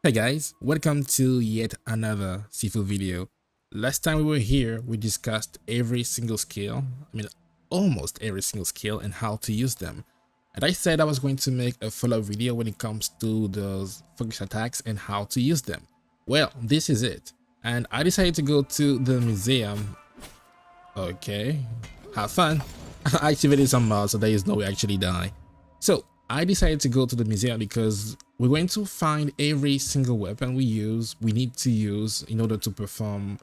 Hi guys, welcome to yet another Sifu video. Last time we were here, we discussed every single skill, almost every single skill and how to use them. And I said I was going to make a follow-up video when it comes to those focus attacks and how to use them. Well, this is it. And I decided to go to the museum. Okay, have fun. I activated some mods so there is no way I actually die. So I decided to go to the museum because we're going to find every single weapon we need to use in order to perform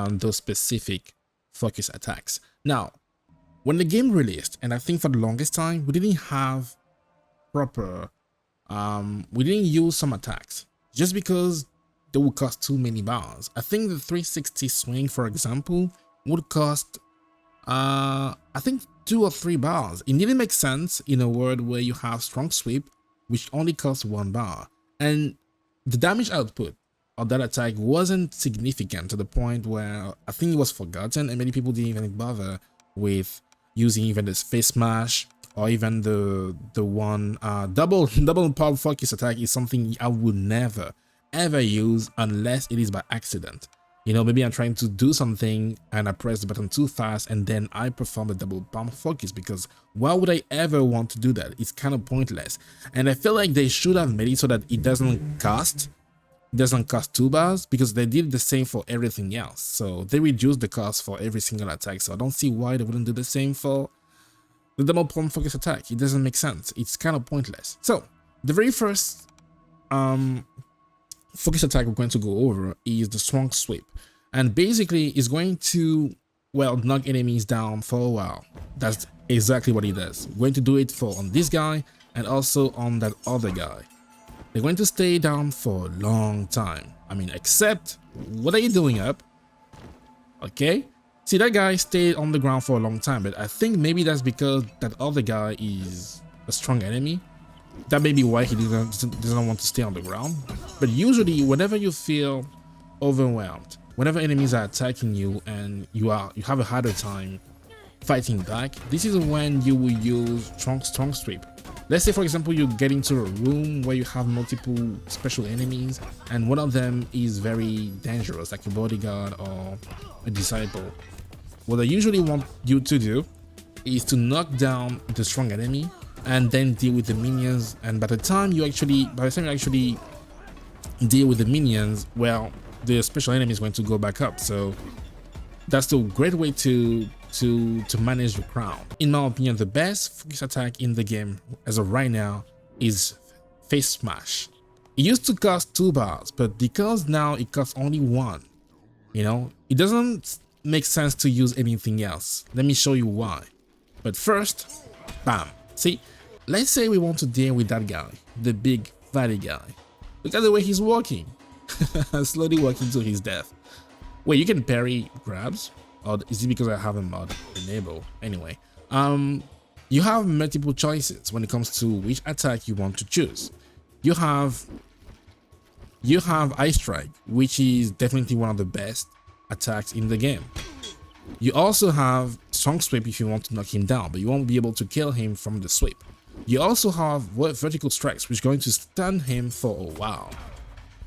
those specific focus attacks. Now, when the game released, and I think for the longest time, we didn't have proper, we didn't use some attacks just because they would cost too many bars. I think the 360 swing, for example, would cost I think 2 or 3 bars. It didn't make sense in a world where you have strong sweep, which only costs 1 bar, and the damage output of that attack wasn't significant to the point where I think it was forgotten and many people didn't even bother with using even this face smash or even the one double power focus attack is something I would never ever use unless it is by accident. You know, maybe I'm trying to do something and I press the button too fast and then I perform a double pump focus, because why would I ever want to do that? It's kind of pointless. And I feel like they should have made it so that it doesn't cost 2 bars, because they did the same for everything else. So they reduced the cost for every single attack. So I don't see why they wouldn't do the same for the double pump focus attack. It doesn't make sense. It's kind of pointless. So the very first focus attack we're going to go over is the strong sweep, and basically it's going to, well, knock enemies down for a while. That's exactly what it does. We're going to do it on this guy and also on that other guy. They're going to stay down for a long time. Except, what are you doing up? Okay, see, that guy stayed on the ground for a long time, but I think maybe that's because that other guy is a strong enemy. That may be why he doesn't want to stay on the ground. But usually, whenever you feel overwhelmed, whenever enemies are attacking you and you have a harder time fighting back, this is when you will use strong sweep. Let's say, for example, you get into a room where you have multiple special enemies and one of them is very dangerous, like a bodyguard or a disciple. What I usually want you to do is to knock down the strong enemy and then deal with the minions, and by the time you actually deal with the minions, well, the special enemy is going to go back up. So that's a great way to manage the crowd. In my opinion, the best focus attack in the game as of right now is face smash. It used to cost 2 bars, but because now it costs only 1, it doesn't make sense to use anything else. Let me show you why. But first, bam. See, let's say we want to deal with that guy, the big fatty guy. Look at the way he's walking, slowly walking to his death. Wait, you can parry grabs? Or is it because I have a mod enabled? Anyway, you have multiple choices when it comes to which attack you want to choose. You have Ice Strike, which is definitely one of the best attacks in the game. You also have strong sweep if you want to knock him down, but you won't be able to kill him from the sweep. You also have vertical strikes, which is going to stun him for a while.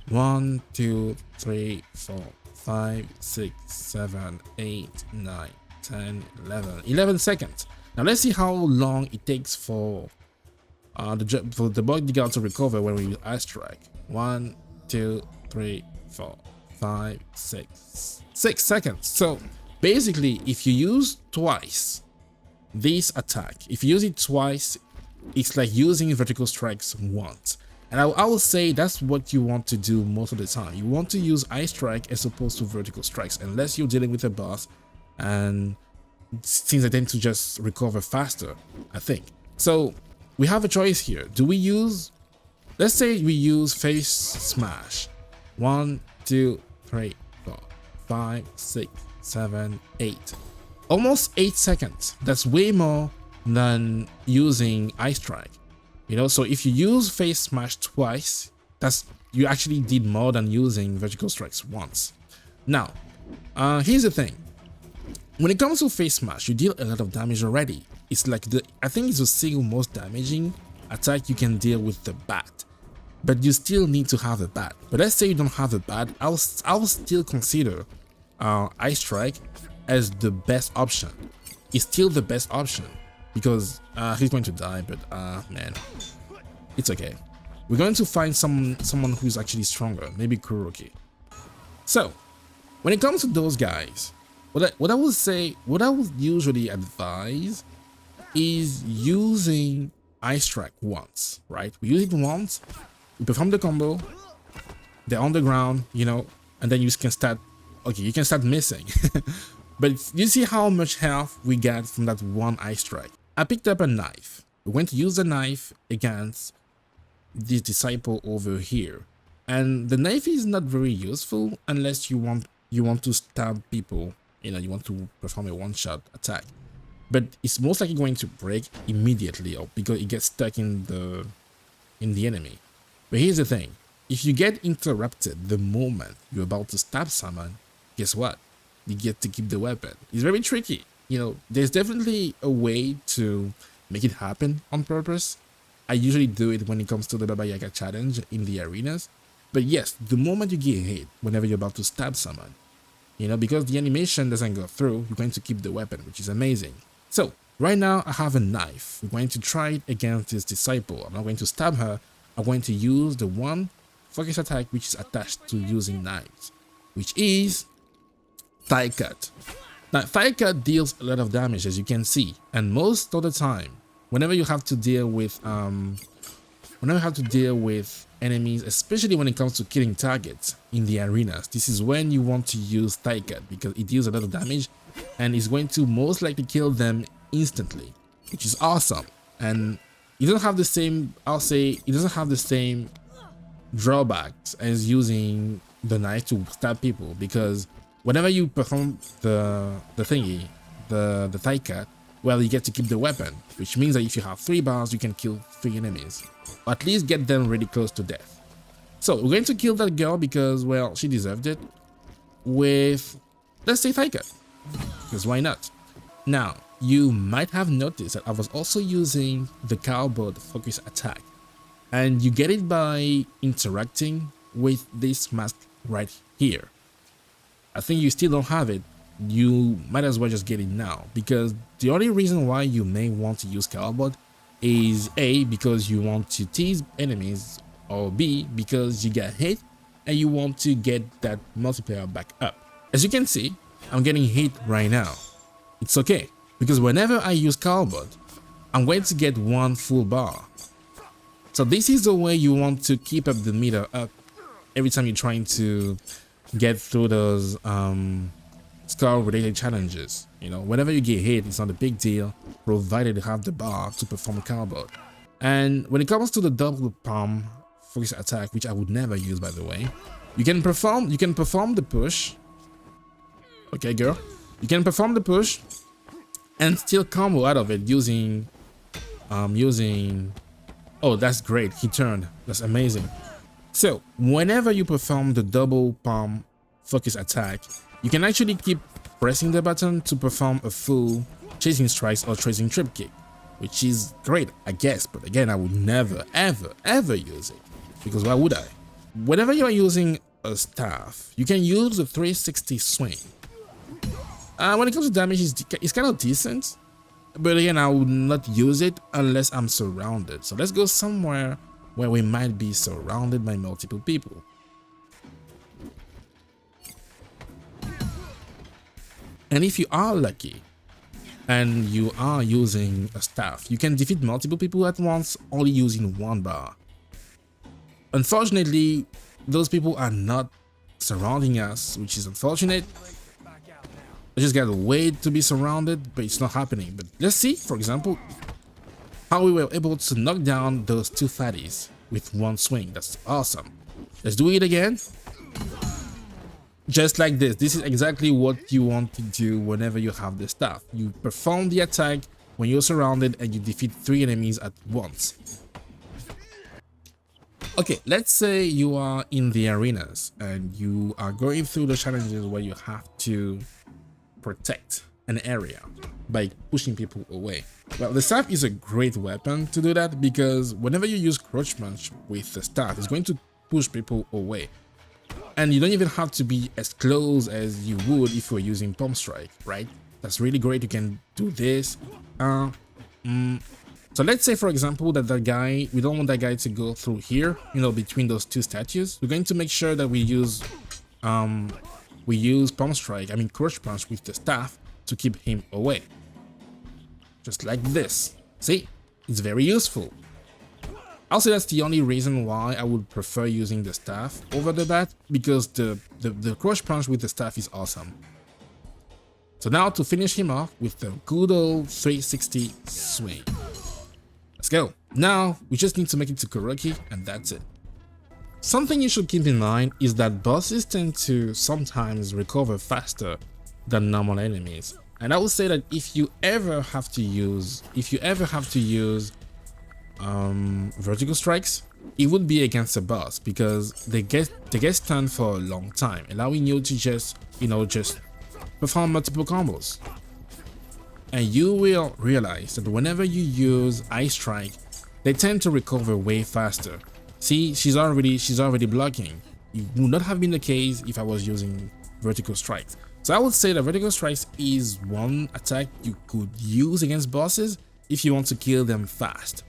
1, 2, 3, 4, 5, 6, 7, 8, 9, 10, 11 seconds. Now let's see how long it takes for the bodyguard to recover when we use Ice Strike. 1, 2, 3, 4, 5, 6 seconds. So basically, if you use twice this attack, if you use it twice, it's like using vertical strikes once. And I will say that's what you want to do most of the time. You want to use Ice Strike as opposed to vertical strikes, unless you're dealing with a boss and since they tend to just recover faster, I think. So we have a choice here. Do we use, let's say we use face smash. 1, 2, 3, 4, 5, 6, 7, 8. Almost 8 seconds. That's way more than using Ice Strike. So if you use face smash twice, you actually did more than using vertical strikes once. Now, here's the thing. When it comes to face smash, you deal a lot of damage already. It's like I think it's the single most damaging attack you can deal with the bat. but you still need to have a bat. But let's say you don't have a bat, I'll still consider Ice Strike as the best option. It's still the best option because he's going to die, but man, it's okay. We're going to find someone who's actually stronger, maybe Kuroki. So when it comes to those guys, what I would usually advise is using Ice Strike once, right? We use it once, we perform the combo, they're on the ground, you know, and then you can start, okay, you can start missing. But you see how much health we got from that one Ice Strike. I picked up a knife. We're going to use the knife against this disciple over here. And the knife is not very useful unless you want to stab people, you know, you want to perform a one-shot attack. But it's most likely going to break immediately or because it gets stuck in the enemy. But here's the thing, if you get interrupted the moment you're about to stab someone, guess what? You get to keep the weapon. It's very tricky. You know, there's definitely a way to make it happen on purpose. I usually do it when it comes to the Baba Yaga challenge in the arenas. But yes, the moment you get hit, whenever you're about to stab someone, you know, because the animation doesn't go through, you're going to keep the weapon, which is amazing. So right now I have a knife. We're going to try it against this disciple. I'm not going to stab her. I'm going to use the one focus attack which is attached to using knives, which is Thigh Cut. Now, Thigh Cut deals a lot of damage, as you can see, and most of the time, whenever you have to deal with enemies, especially when it comes to killing targets in the arenas, this is when you want to use Thigh Cut because it deals a lot of damage and is going to most likely kill them instantly, which is awesome. And it doesn't have the same, I'll say, it doesn't have the same drawbacks as using the knife to stab people, because whenever you perform the Thigh Cut, well, you get to keep the weapon, which means that if you have 3 bars, you can kill 3 enemies, or at least get them really close to death. So we're going to kill that girl because, well, she deserved it with, let's say, Thigh Cut, because why not? Now, you might have noticed that I was also using the cowboy focus attack, and you get it by interacting with this mask right here. I think you still don't have it. You might as well just get it now, because the only reason why you may want to use cowboy is A, because you want to tease enemies, or B, because you get hit and you want to get that multiplayer back up. As you can see, I'm getting hit right now. It's okay, because whenever I use cowboy, I'm going to get 1 full bar. So this is the way you want to keep up the meter up every time you're trying to get through those scar related challenges. You know, whenever you get hit, it's not a big deal, provided you have the bar to perform a cowboy. And when it comes to the double palm focus attack, which I would never use, by the way, you can perform the push. Okay, girl, you can perform the push and still combo out of it using oh, that's great, he turned, that's amazing. So whenever you perform the double palm focus attack, you can actually keep pressing the button to perform a full chasing strikes or chasing trip kick, which is great, I guess, but again, I would never ever use it, because why would I? Whenever you're using a staff, you can use the 360 swing. When it comes to damage, it's kind of decent, but again, I would not use it unless I'm surrounded. So let's go somewhere where we might be surrounded by multiple people. And if you are lucky and you are using a staff, you can defeat multiple people at once only using 1 bar. Unfortunately, those people are not surrounding us, which is unfortunate. I just gotta wait to be surrounded, but it's not happening. But let's see, for example, how we were able to knock down those 2 fatties with 1 swing. That's awesome. Let's do it again. Just like this. This is exactly what you want to do whenever you have the staff. You perform the attack when you're surrounded and you defeat 3 enemies at once. Okay, let's say you are in the arenas and you are going through the challenges where you have to protect an area by pushing people away. Well, the staff is a great weapon to do that because whenever you use crouch punch with the staff, it's going to push people away. And you don't even have to be as close as you would if you're using palm strike, right? That's really great. You can do this. So let's say, for example, that guy, we don't want that guy to go through here, you know, between those two statues. We're going to make sure that we use palm strike, crouch punch with the staff to keep him away. Just like this. See? It's very useful. I'll say that's the only reason why I would prefer using the staff over the bat, because the crouch punch with the staff is awesome. So now to finish him off with the good old 360 swing. Let's go. Now we just need to make it to Kuroki and that's it. Something you should keep in mind is that bosses tend to sometimes recover faster than normal enemies. And I would say that if you ever have to use vertical strikes, it would be against a boss because they get stunned for a long time, allowing you to just perform multiple combos. And you will realize that whenever you use ice strike, they tend to recover way faster. See, she's already blocking. It would not have been the case if I was using vertical strikes. So I would say that vertical strikes is one attack you could use against bosses if you want to kill them fast.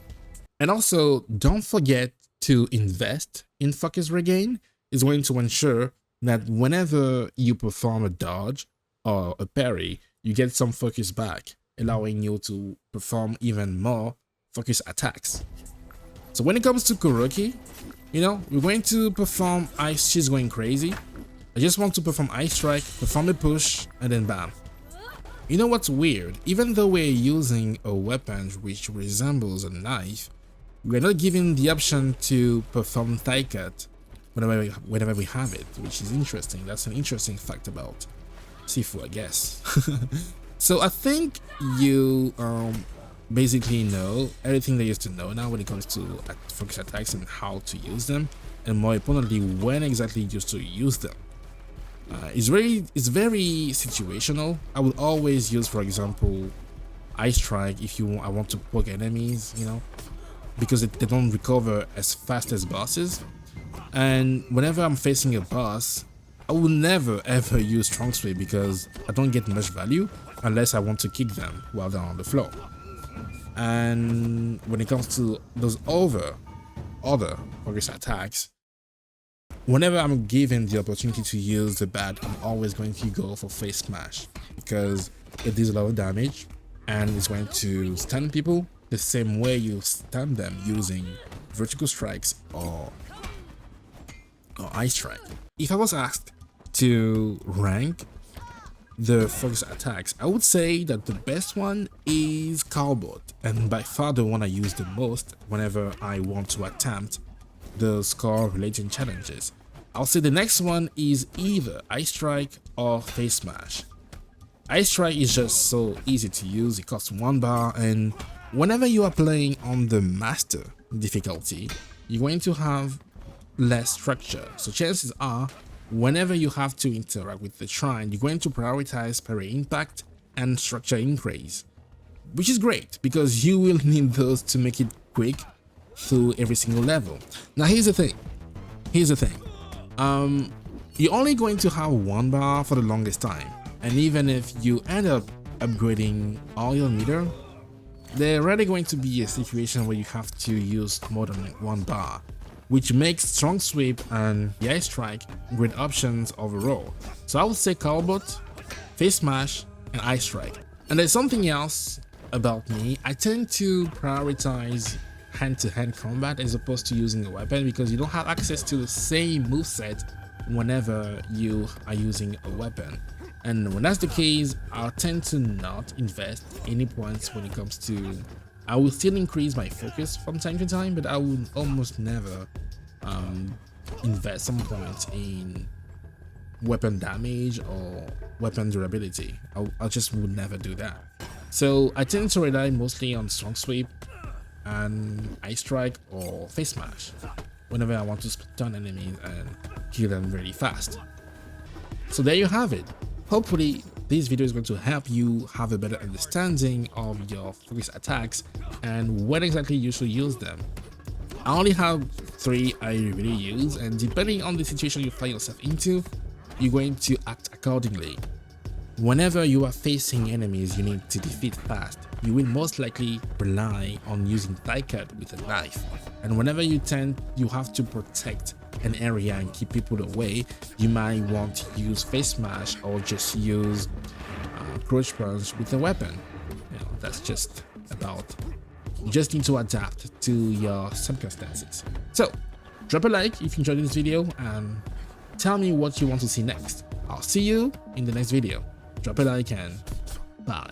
And also, don't forget to invest in focus regain. It's going to ensure that whenever you perform a dodge or a parry, you get some focus back, allowing you to perform even more focus attacks. So when it comes to Kuroki, we're going to perform ice. She's going crazy. I just want to perform ice strike, perform a push, and then bam. You know what's weird? Even though we're using a weapon which resembles a knife, we're not given the option to perform thigh cut whenever we have it, which is interesting. That's an interesting fact about Sifu, I guess. So I think you basically know everything there is to know now when it comes to focus attacks and how to use them, and more importantly, when exactly just to use them. It's very situational. I would always use, for example, ice strike if I want to poke enemies, because they don't recover as fast as bosses. And whenever I'm facing a boss, I will never ever use strong sweep because I don't get much value unless I want to kick them while they're on the floor. And when it comes to those other focus attacks, whenever I'm given the opportunity to use the bat, I'm always going to go for face smash because it does a lot of damage and it's going to stun people the same way you stun them using vertical strikes or ice strike. If I was asked to rank the focus attacks, I would say that the best one is Cowbot, and by far the one I use the most whenever I want to attempt the score related challenges. I'll say the next one is either ice strike or face smash. Ice strike is just so easy to use, it costs 1 bar, and whenever you are playing on the master difficulty, you're going to have less structure. So chances are, whenever you have to interact with the shrine, you're going to prioritize parry impact and structure increase, which is great because you will need those to make it quick through every single level. Now here's the thing. You're only going to have 1 bar for the longest time, and even if you end up upgrading all your meter, there's rarely going to be a situation where you have to use more than 1 bar, which makes strong sweep and the ice strike great options overall. So I would say Cowbot, face smash, and ice strike. And there's something else about me. I tend to prioritize hand-to-hand combat as opposed to using a weapon because you don't have access to the same moveset whenever you are using a weapon. And when that's the case, I'll tend to not invest any points when it comes to... I will still increase my focus from time to time, but I would almost never invest some points in weapon damage or weapon durability. I just would never do that. So I tend to rely mostly on strong sweep and ice strike or face smash whenever I want to stun enemies and kill them really fast. So there you have it. Hopefully this video is going to help you have a better understanding of your focus attacks and when exactly you should use them. I only have 3 I really use, and depending on the situation you find yourself into, you're going to act accordingly. Whenever you are facing enemies you need to defeat fast, you will most likely rely on using thigh cut with a knife, and whenever you have to protect an area and keep people away, you might want to use face smash or just use crouch punch with a weapon. That's just about, you just need to adapt to your circumstances. So drop a like if you enjoyed this video and tell me what you want to see next. I'll see you in the next video. Drop a like and bye.